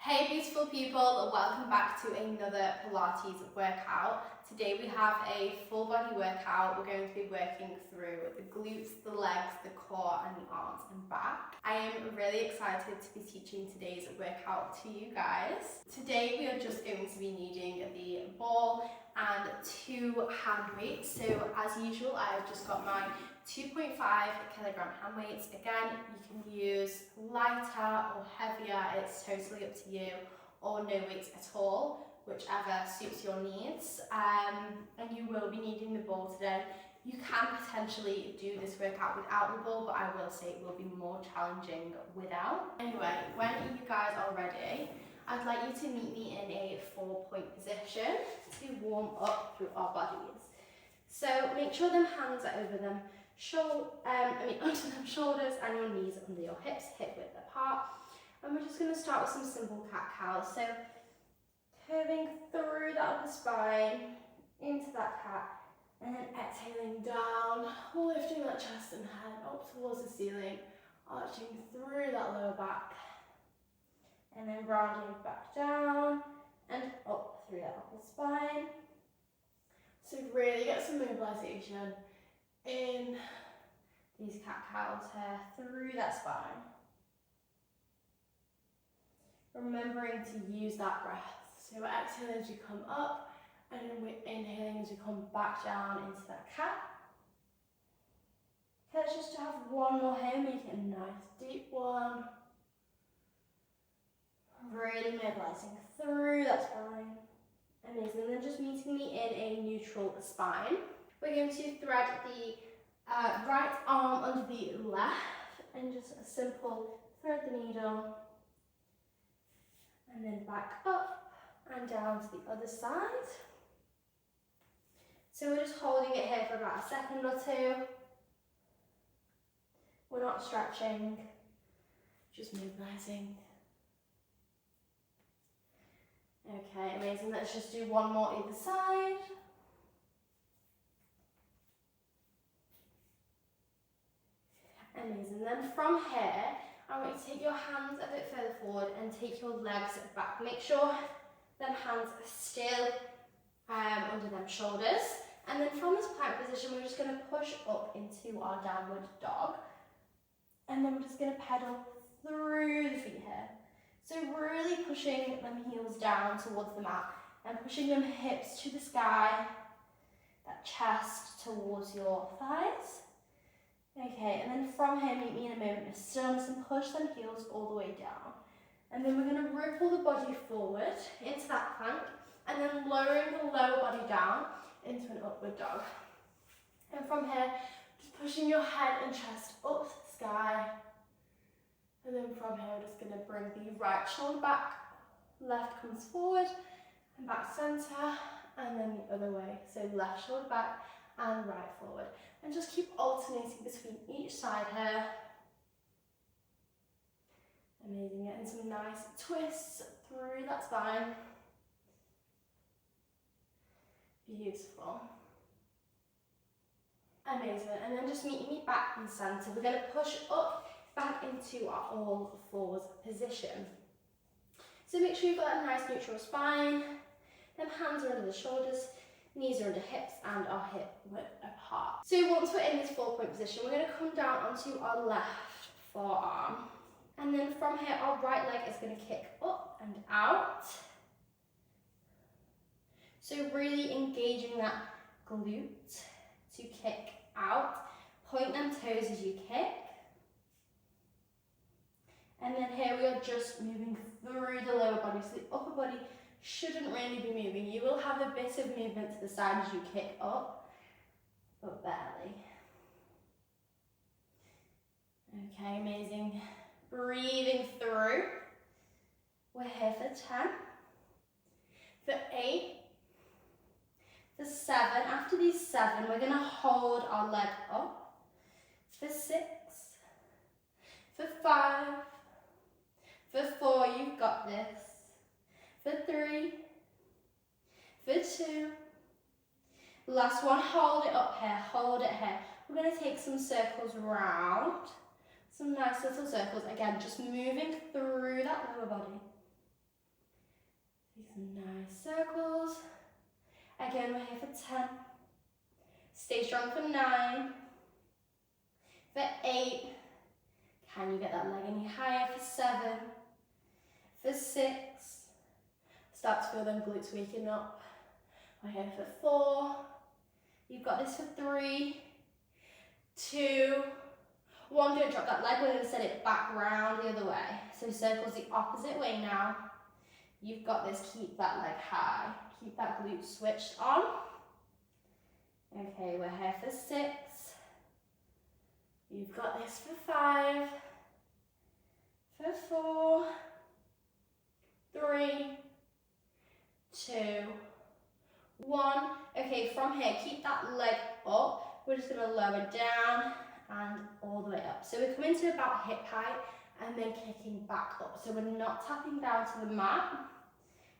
Hey beautiful people, welcome back to another Pilates workout. Today we have a full body workout. We're going to be working through the glutes, the legs, the core and the arms and back. I am really excited to be teaching today's workout to you guys. Today we are just going to be needing the ball and 2 hand weights. So as usual, I've just got my 2.5 kilogram hand weights. Again, you can use lighter or heavier, it's totally up to you, or no weights at all, whichever suits your needs. And you will be needing the ball today. You can potentially do this workout without the ball, but I will say it will be more challenging without. Anyway, when you guys are ready, I'd like you to meet me in a 4-point position to warm up through our bodies. So make sure them hands are over them onto them shoulders and your knees under your hips, hip width apart. And we're just going to start with some simple cat-cows. So curving through that upper spine into that cat, and then exhaling down, lifting that chest and head up towards the ceiling, arching through that lower back, and then rounding back down and up through that upper spine. So really get some mobilization in these cat-cows here, through that spine. Remembering to use that breath. So we're exhaling as you come up, and then we're inhaling as you come back down into that cat. Okay, let's just have one more here, make it a nice deep one. Really mobilizing through that spine. Amazing, and then just meeting me in a neutral spine. We're going to thread the right arm under the left and just a simple thread the needle and then back up and down to the other side. So we're just holding it here for about a second or two. We're not stretching, just mobilizing. Okay, amazing. Let's just do one more either side. Amazing. Then from here, I want you to take your hands a bit further forward and take your legs back. Make sure them hands are still under them shoulders. And then from this plank position, we're just going to push up into our downward dog. And then we're just going to pedal through the feet here. So really pushing them heels down towards the mat and pushing them hips to the sky, that chest towards your thighs. Okay, and then from here, meet me in a moment of stillness and push them heels all the way down. And then we're going to ripple the body forward into that plank and then lowering the lower body down into an upward dog. And from here, just pushing your head and chest up to the sky. And then from here, we're just going to bring the right shoulder back, left comes forward and back center, and then the other way. So left shoulder back and right forward. And just keep alternating between each side here. Amazing, getting some nice twists through that spine. Beautiful. Amazing, and then just meeting me back in center. We're going to push up back into our all fours position. So make sure you've got a nice neutral spine. Then hands are under the shoulders, knees are under hips and our hip width apart. So once we're in this 4-point position, we're going to come down onto our left forearm. And then from here, our right leg is going to kick up and out. So really engaging that glute to kick out. Point them toes as you kick. And then here we are just moving through the lower body. So the upper body shouldn't really be moving. You will have a bit of movement to the side as you kick up, but barely. Okay, amazing. Breathing through. We're here for 10, for 8, for 7. After these 7, we're going to hold our leg up. For 6, for 5, for 4, you've got this. For 3, for 2, last one, hold it up here, hold it here. We're going to take some circles round, some nice little circles, again, just moving through that lower body. some nice circles. Again, we're here for 10. Stay strong for 9. For 8. Can you get that leg any higher? For 7. For 6. Start to feel them glutes waking up. We're here for 4. You've got this for 3, 2, 1. Don't drop that leg. We're going to set it back round the other way. So circles the opposite way now. You've got this. Keep that leg high. Keep that glute switched on. Okay, we're here for 6. You've got this for 5, for 4, 3, 2, 1. Okay, from here, keep that leg up. We're just going to lower down and all the way up. So we're coming to about hip height and then kicking back up. So we're not tapping down to the mat.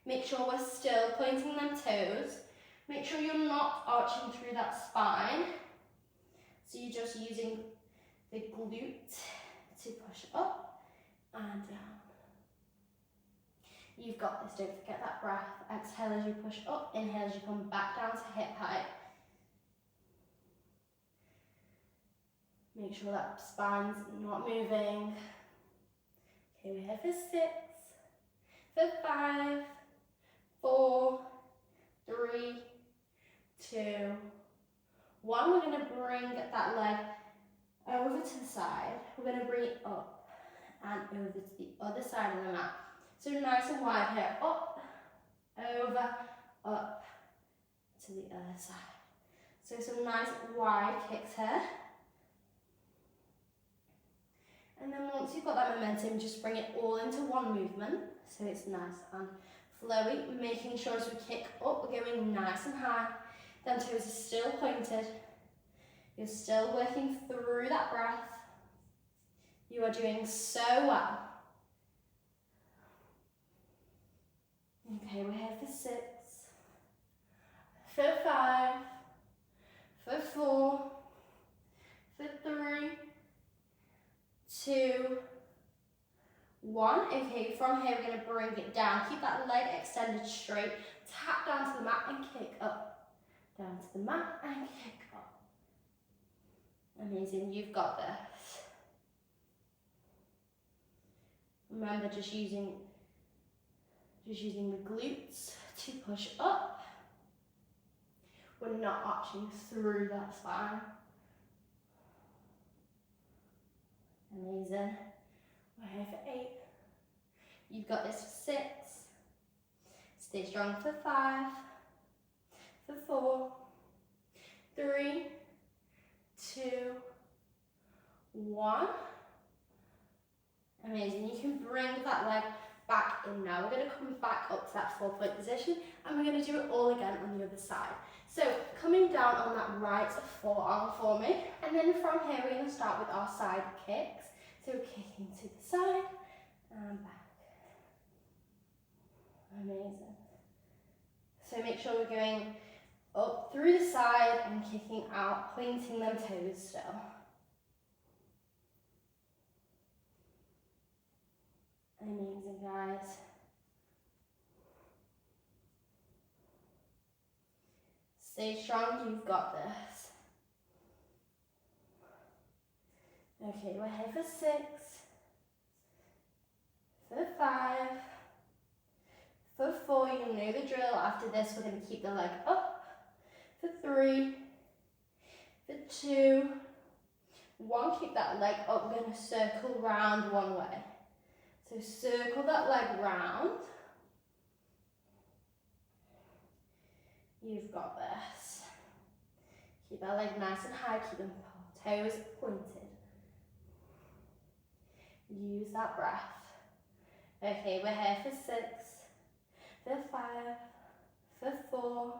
Make sure we're still pointing them toes. Make sure you're not arching through that spine. So you're just using the glute to push up and down. You've got this, don't forget that breath. Exhale as you push up, inhale as you come back down to hip height. Make sure that spine's not moving. Okay, we're here for 6, for 5, 4, 3, 2, 1. We're going to bring that leg over to the side. We're going to bring it up and over to the other side of the mat. So nice and wide here, up, over, up to the other side. So some nice wide kicks here. And then once you've got that momentum, just bring it all into one movement. So it's nice and flowy, making sure as we kick up, we're going nice and high. Then toes are still pointed. You're still working through that breath. You are doing so well. Okay, we're here for 6, for 5, for 4, for 3, 2, 1. Okay, from here we're going to bring it down. Keep that leg extended straight. Tap down to the mat and kick up. Down to the mat and kick up. Amazing, you've got this. Remember just using the glutes to push up. We're not arching through that spine. Amazing. We're here for 8. You've got this for 6. Stay strong for 5, for 4, 3, 2, 1. Amazing. You can bring that leg back in now. We're going to come back up to that 4-point position and we're going to do it all again on the other side. So coming down on that right forearm for me, and then from here we're going to start with our side kicks. So kicking to the side and back. Amazing. So make sure we're going up through the side and kicking out, pointing them toes still. Amazing, guys. Stay strong, you've got this. Okay, we're here for 6, for 5, for 4, you know the drill. After this, we're going to keep the leg up. For 3, for 2, 1, keep that leg up. We're going to circle round one way. So circle that leg round. You've got this. Keep that leg nice and high, keep them toes pointed. Use that breath. Okay, we're here for 6, for 5, for 4,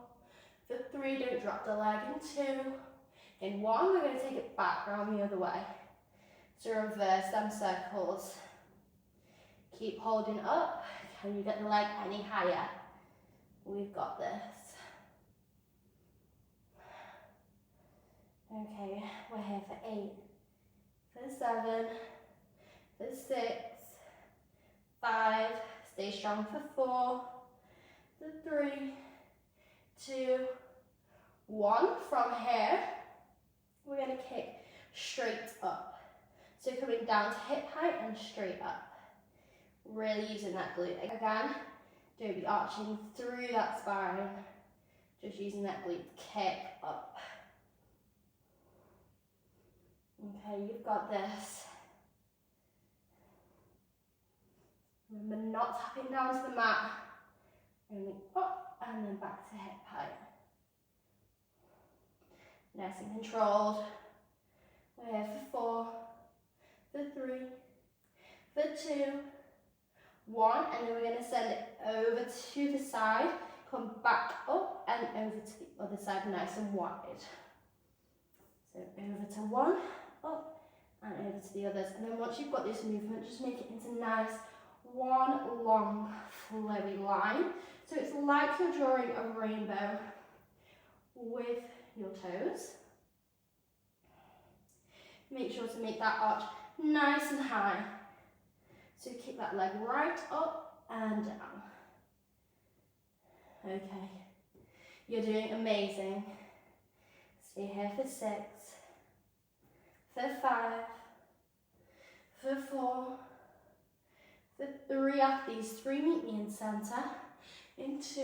for 3, don't drop the leg, in 2, in 1, we're going to take it back around the other way. So reverse them circles. Keep holding up. Can you get the leg any higher? We've got this. Okay, we're here for 8, for 7, for 6, 5, stay strong for 4, the 3, 2, 1. From here, we're going to kick straight up. So coming down to hip height and straight up. Really using that glute. Again, don't be arching through that spine. Just using that glute to kick up. Okay, you've got this. Remember, not tapping down to the mat. Only up and then back to hip height. Nice and controlled. We're here for 4, for 3, for 2, 1, and then we're going to send it over to the side, come back up and over to the other side, nice and wide. So over to 1, up and over to the others. And then once you've got this movement, just make it into nice, one long flowy line. So it's like you're drawing a rainbow with your toes. Make sure to make that arch nice and high. So kick that leg right up and down. Okay, you're doing amazing. Stay here for 6, for 5, for 4, for 3. After these 3, meet me in center. In 2,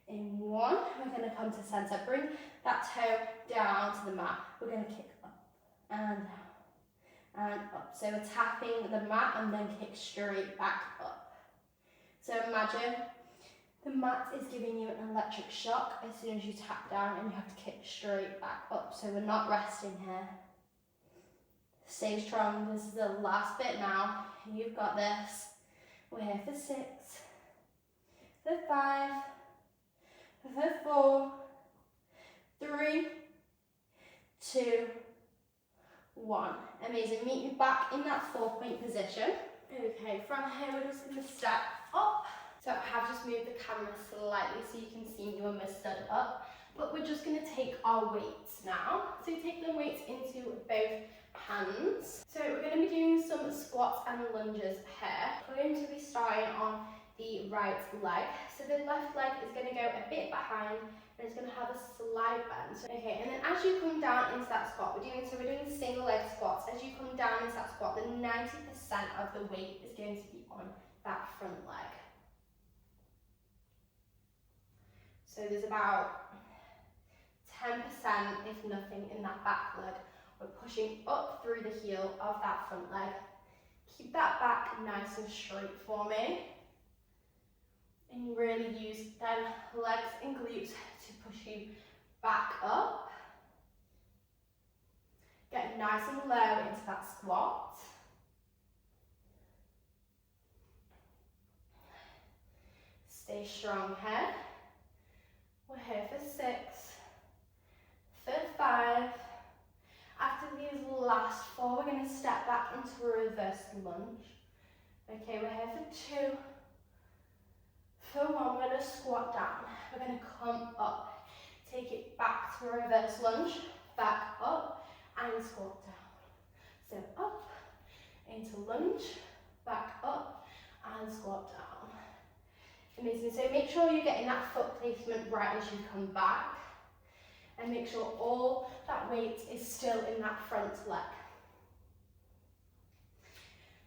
in 1. We're going to come to center. Bring that toe down to the mat. We're going to kick up and down and up. So we're tapping the mat and then kick straight back up. So imagine the mat is giving you an electric shock as soon as you tap down, and you have to kick straight back up. So we're not resting here. Stay strong. This is the last bit now. You've got this. We're here for 6, for 5, for 4, 3, 2, 1. Amazing. Meet me back in that 4-point position. Okay, from here we're just going to step up. So I have just moved the camera slightly so you can see me when we're stood up. But we're just going to take our weights now. So you take the weights into both hands. So we're going to be doing some squats and lunges here. We're going to be starting on the right leg. So the left leg is going to go a bit behind and it's going to have a slight bend. Okay, and then as you come down into that squat, we're doing single leg squats. As you come down into that squat, the 90% of the weight is going to be on that front leg. So there's about 10%, if nothing, in that back leg. We're pushing up through the heel of that front leg. Keep that back nice and straight for me. And you really use them legs and glutes to push you back up. Get nice and low into that squat. Stay strong here. We're here for 6, for 5. After these last 4, we're going to step back into a reverse lunge. Okay, we're here for 2. For 1, we're going to squat down. We're going to come up. Take it back to a reverse lunge, back up, and squat down. So up, into lunge, back up, and squat down. Amazing. So make sure you're getting that foot placement right as you come back. And make sure all that weight is still in that front leg.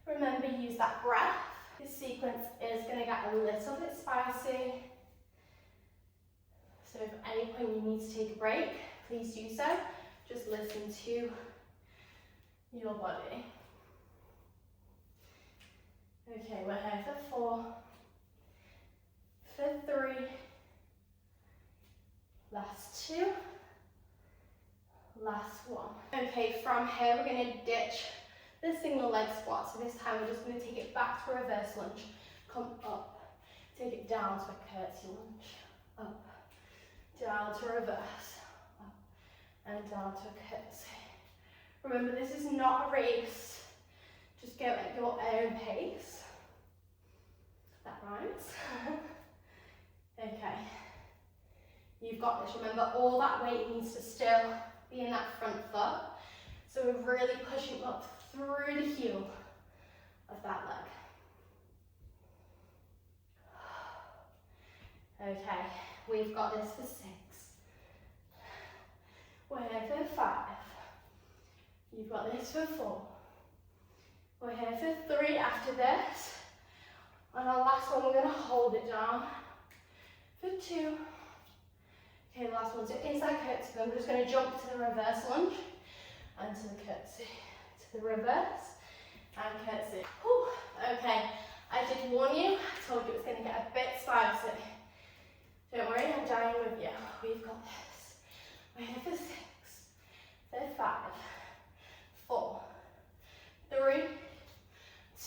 Remember, use that breath. This sequence is going to get a little bit spicy. So if at any point you need to take a break, please do so. Just listen to your body. Okay, we're here for 4, for 3, last 2, last 1. Okay, from here we're going to ditch the single leg squat. So this time we're just going to take it back to a reverse lunge. Come up, take it down to a curtsy lunge. Up, down to reverse, up, and down to a curtsy. Remember, this is not a race. Just go at your own pace. That rhymes. Okay. You've got this. Remember, all that weight needs to still be in that front foot. So we're really pushing up through the heel of that leg. Okay, we've got this for 6. We're here for 5. You've got this for 4. We're here for 3 after this. On our last one, we're going to hold it down for 2. Okay, last one. So inside curtsy, I'm just going to jump to the reverse lunge and to the curtsy, to the reverse and curtsy. Whew. Okay, I did warn you. I told you it was going to get a bit spicy. Don't worry, I'm dying with you. We've got this. We're here for 6, for 5, 4, 3,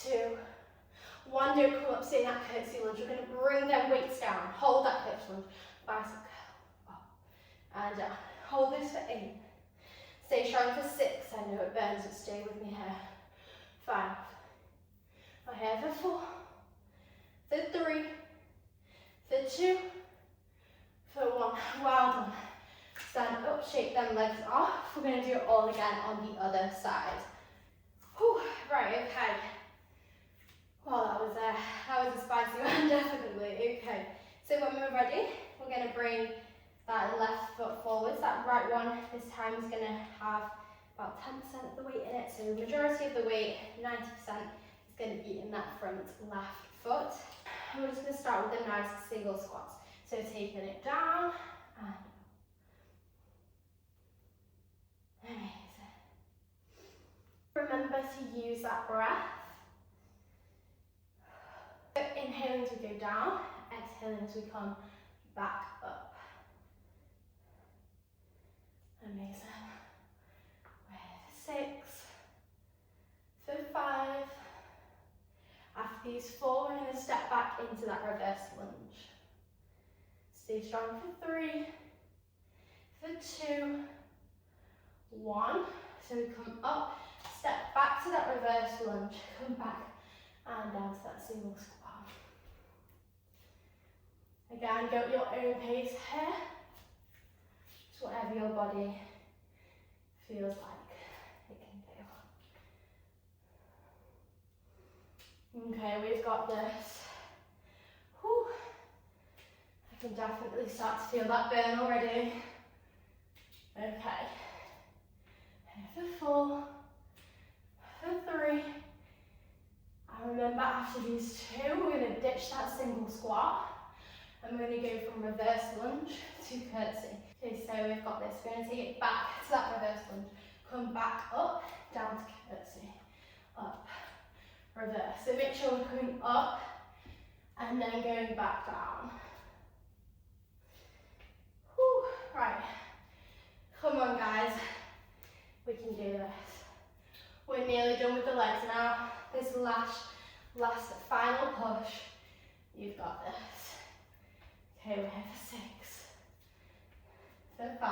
2, 1. Don't pull up, stay in that curtsy lunge. We're going to bring them weights down. Hold that curtsy lunge. Bicep curl up and down. Hold this for 8. Stay strong for 6. I know it burns, but stay with me here. 5. We're here for 4, for 3, for 2, for 1. Well done. Stand up, shake them legs off. We're going to do it all again on the other side. Whew. Right, okay. Well, that was a spicy one, definitely. Okay, so when we're ready, we're going to bring that left foot forwards. That right one this time is going to have about 10% of the weight in it. So the majority of the weight, 90%, is going to be in that front left foot. And we're just going to start with a nice single squat. So taking it down and amazing. Remember to use that breath. So inhaling as we go down, exhaling as we come back up. Amazing. We're here for 6, for 5. After these 4, we're going to step back into that reverse lunge. Stay strong for 3, for 2, 1. So we come up, step back to that reverse lunge, come back and down to that single squat. Again, go at your own pace here. Just whatever your body feels like it can do. Okay, we've got this. Whew. I can definitely start to feel that burn already. Okay. Here for 4, for 3. And remember, after these 2, we're going to ditch that single squat. And we're going to go from reverse lunge to curtsy. Okay, so we've got this. We're going to take it back to that reverse lunge. Come back up, down to curtsy. Up, reverse. So make sure we're coming up and then going back down. Whew. Right. Come on, guys. We can do this. We're nearly done with the legs now. This last final push. You've got this. Okay, we're here for 6, for 5,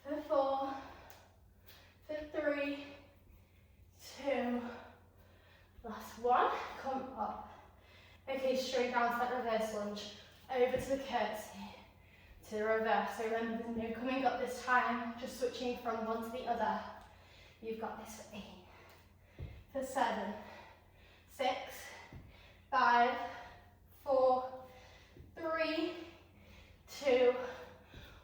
for 4, for 3, 2, last 1, come up. Okay, straight down to that reverse lunge, over to the curtsy, to the reverse. So remember, there's no coming up this time, just switching from one to the other. You've got this for 8, for 7, 6, 5, 4, 3, 2,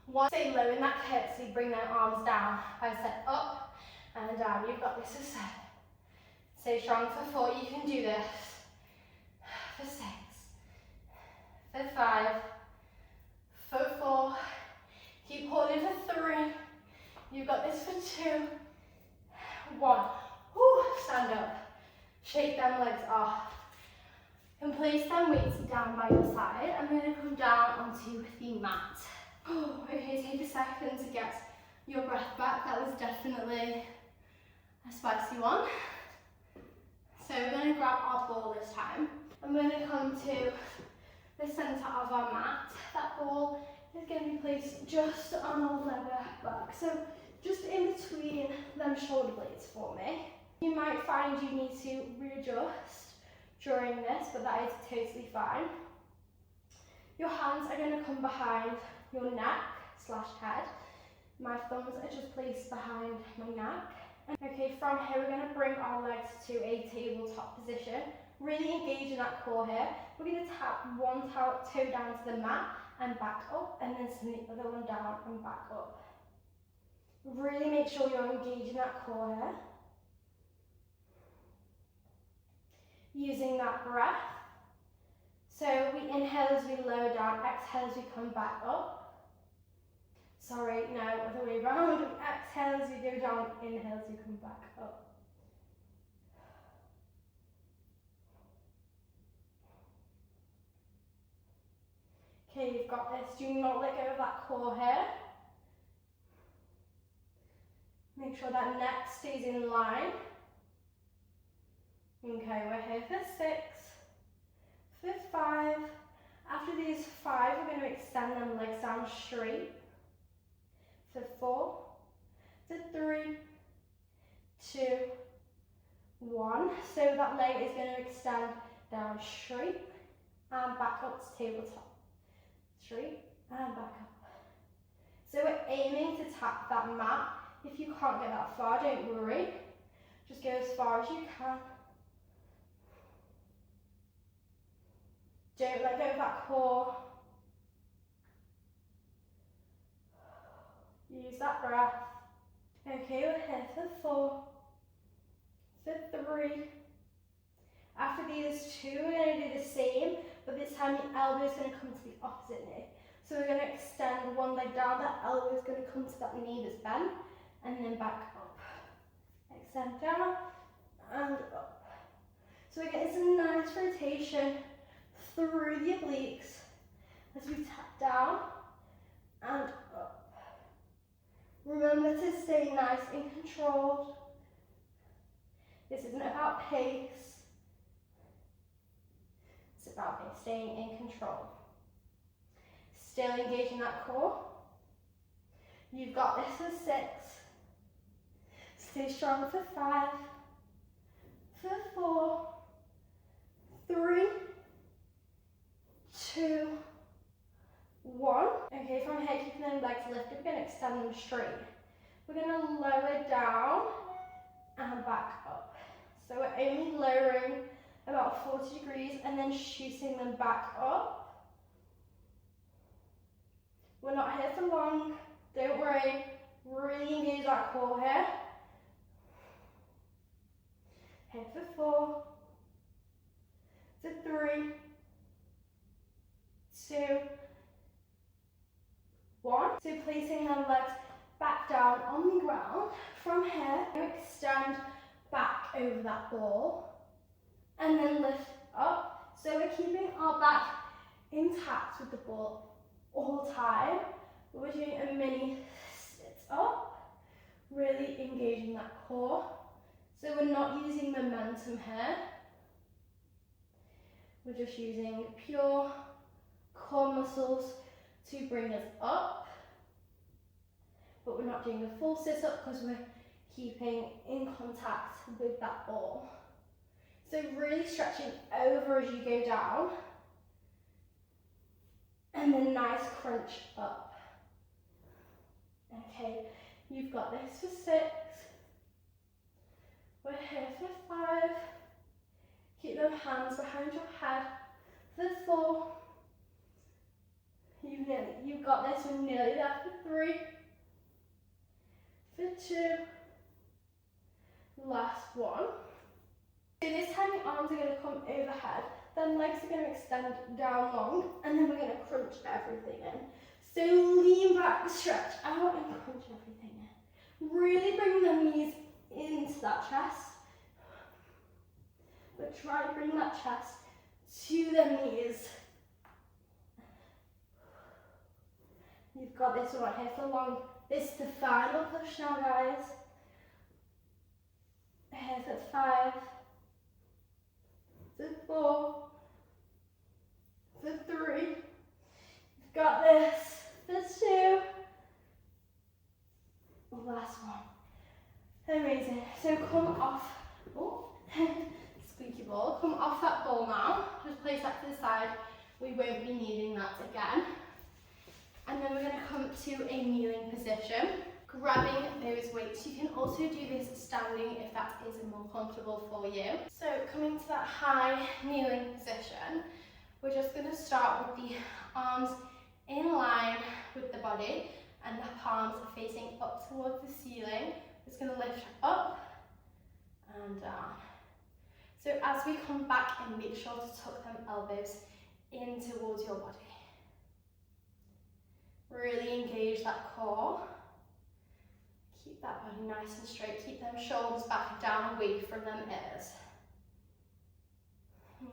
1. Stay low in that curtsy, bring them arms down. Bicep up and down. You've got this for 7. Stay strong for 4. You can do this. For 6, for 5, for 4. Keep holding for 3. You've got this for 2, 1. Woo, stand up. Shake them legs off. And place them weights down by your side. I'm going to come down onto the mat. Okay, take a second to get your breath back. That was definitely a spicy one. So we're going to grab our ball this time. I'm going to come to the centre of our mat. That ball is going to be placed just on our lower back. So just in between them shoulder blades for me. You might find you need to readjust during this, but that is totally fine. Your hands are going to come behind your neck / head. My thumbs are just placed behind my neck. Okay, from here we're going to bring our legs to a tabletop position. Really engage in that core here. We're going to tap one toe down to the mat and back up, and then send the other one down and back up. Really make sure you're engaging that core here. Using that breath. So we inhale as we lower down, exhale as we come back up. Sorry, no, other way around. Exhale as we go down, inhale as we come back up. Okay, you've got this. Do not let go of that core here. Make sure that neck stays in line. Okay, we're here for 6, for 5. After these 5, we're going to extend them legs down straight. For 4, for 3, 2, 1. So that leg is going to extend down straight and back up to tabletop. Straight and back up. So we're aiming to tap that mat. If you can't get that far, don't worry. Just go as far as you can. Don't let go of that core. Use that breath. Okay, we're here for 4, for 3. After these 2, we're going to do the same, but this time the elbow is going to come to the opposite knee. So we're going to extend one leg down, that elbow is going to come to that knee that's bent, and then back up. Extend down and up. So we're getting some nice rotation through the obliques as we tap down and up. Remember to stay nice and controlled. This isn't about pace. It's about staying in control. Still engaging that core. You've got this for 6. Stay strong for 5, for 4, 3, 2, 1. Okay, from here, keeping them legs lifted, we're going to extend them straight. We're going to lower down and back up. So we're only lowering about 40 degrees and then shooting them back up. We're not here for long, don't worry. Really engage that core here. Here for 4, for 3, 2, 1. So placing our legs back down on the ground. From here, extend back over that ball and then lift up. So we're keeping our back intact with the ball all the time, but we're doing a mini sit up, really engaging that core. So we're not using momentum here. We're just using pure core muscles to bring us up, but we're not doing a full sit up because we're keeping in contact with that ball. So really stretching over as you go down, and then nice crunch up. Okay, you've got this for 6. We're here for 5. Keep them hands behind your head. For 4. You've got this, we're nearly there. For 3. For 2. Last one. So this time your arms are going to come overhead, then legs are going to extend down long, and then we're going to crunch everything in. So lean back, stretch out, and crunch everything in. Really bring the knees into that chest, but try to bring that chest to the knees. You've got this one here for long. This is the final push now, guys. Here for 5, for 4, for 3. You've got this. For 2. Last one. Amazing. So come off. Oh, squeaky ball. Come off that ball now. Just place that to the side. We won't be needing that again. And then we're going to come to a kneeling position. grabbing those weights. You can also do this standing if that is more comfortable for you. So coming to that high kneeling position, we're just going to start with the arms in line with the body and the palms are facing up towards the ceiling. It's going to lift up and down. So as we come back in, make sure to tuck them elbows in towards your body. Really engage that core. Keep that body nice and straight. Keep them shoulders back and down, away from them ears.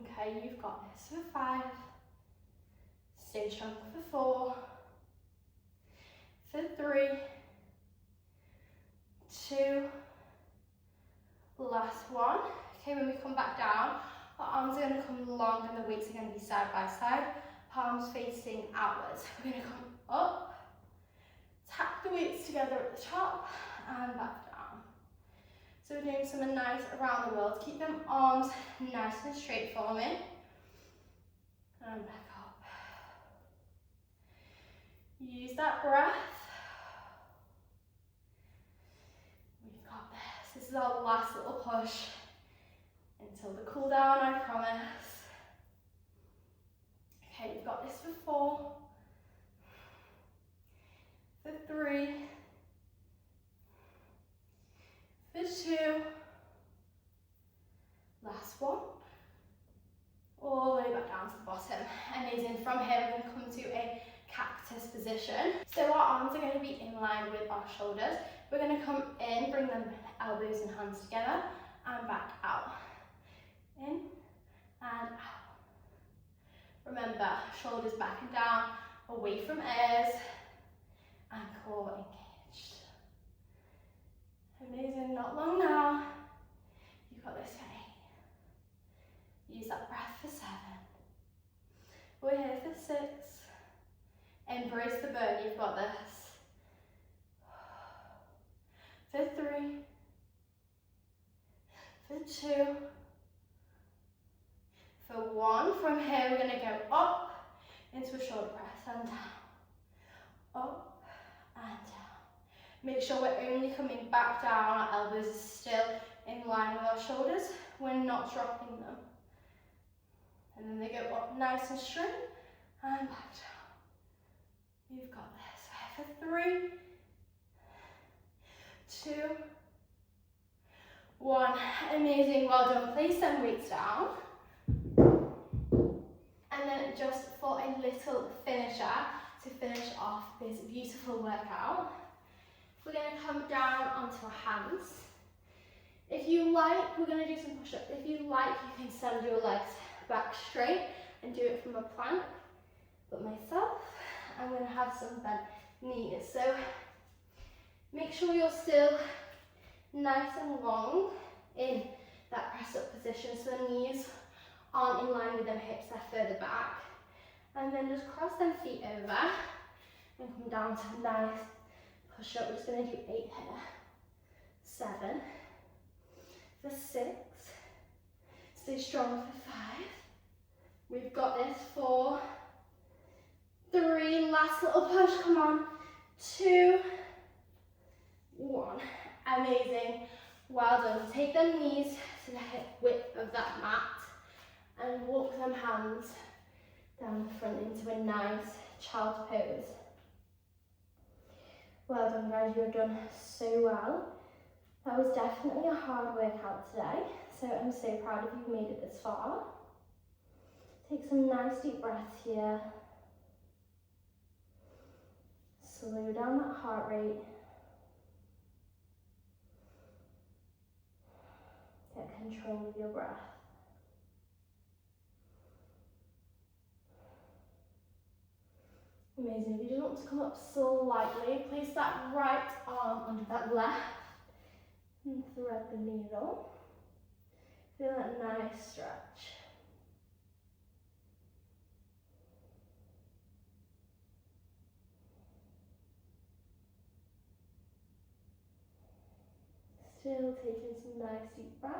Okay, you've got this for 5. Stay strong for 4. For 3. 2. Last one. Okay, when we come back down, our arms are going to come long and the weights are going to be side by side. Palms facing outwards. We're going to come up, tap the weights together at the top and back down. So we're doing some nice around the world. Keep them arms nice and straight for me. And back up. Use that breath. We've got this. This is our last little push until the cool down, I promise. Okay, you've got this for 4. For 3. For 2. Last one. All the way back down to the bottom. Amazing. From here, we're going to come to a cactus position. So our arms are going to be in line with our shoulders. We're going to come in, bring them elbows and hands together, and back out. In and out. Remember, shoulders back and down, away from ears, and core engaged. Amazing, not long now. You've got this for 8. Use that breath for 7. We're here for 6. Embrace the burn, you've got this. For 3. For 2. For 1. From here, we're going to go up into a shoulder press and down. Up and down. Make sure we're only coming back down. Our elbows are still in line with our shoulders. We're not dropping them. And then they go up nice and straight and back down. You've got this. For 3, 2, 1. Amazing. Well done. Place them weights down. And then just for a little finisher to finish off this beautiful workout, we're going to come down onto our hands. If you like, we're going to do some push-ups. If you like, you can send your legs back straight and do it from a plank. But myself, I'm going to have some bent knees. So make sure you're still nice and long in that press-up position so the knees aren't in line with them hips, they're further back. And then just cross them feet over and come down to a nice push-up. We're just going to do 8 here. 7. For 6. Stay strong for 5. We've got this. 4. 3. Last little push, come on. 2. 1. Amazing. Well done. Take them knees to the hip width of that mat and walk them hands down the front into a nice child's pose. Well done, guys, you have done so well. That was definitely a hard workout today, so I'm so proud of you made it this far. Take some nice deep breaths here. Slow down that heart rate. Get control of your breath. Amazing. If you just want to come up slightly, place that right arm under that left and thread the needle. Feel that nice stretch. Still taking some nice deep breaths.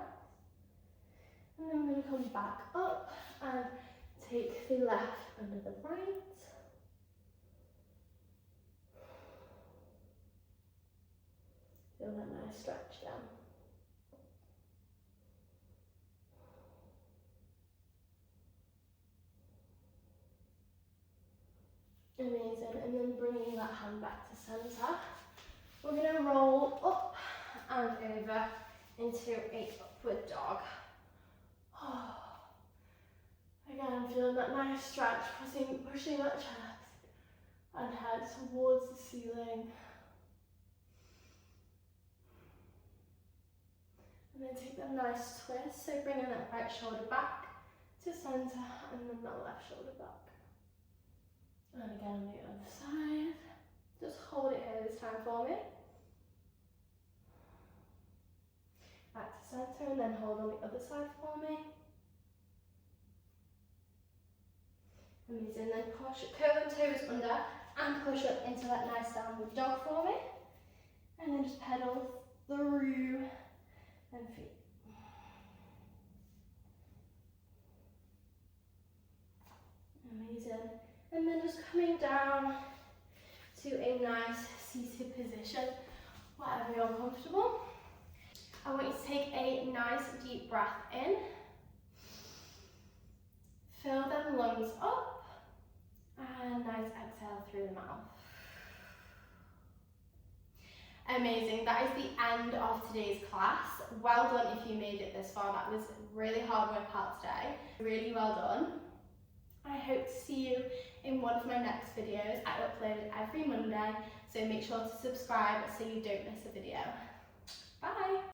And then we're going to come back up and take the left under the right. nice stretch down. Amazing, and then bringing that hand back to centre. We're going to roll up and over into a upward dog. Again, I'm feeling that nice stretch, pushing that chest and head towards the ceiling. And then take that nice twist, so bringing that right shoulder back to centre and then that left shoulder back. And again on the other side. Just hold it here this time for me. Back to centre and then hold on the other side for me. Amazing, then push, curl them toes under and push up into that nice downward dog for me. And then just pedal through and feet. Amazing. And then just coming down to a nice seated position, wherever you're comfortable. I want you to take a nice deep breath in. Fill them lungs up and nice exhale through the mouth. Amazing, that is the end of today's class. Well done if you made it this far. That was a really hard workout today. Really well done. I hope to see you in one of my next videos. I upload every Monday, so make sure to subscribe so you don't miss a video. Bye!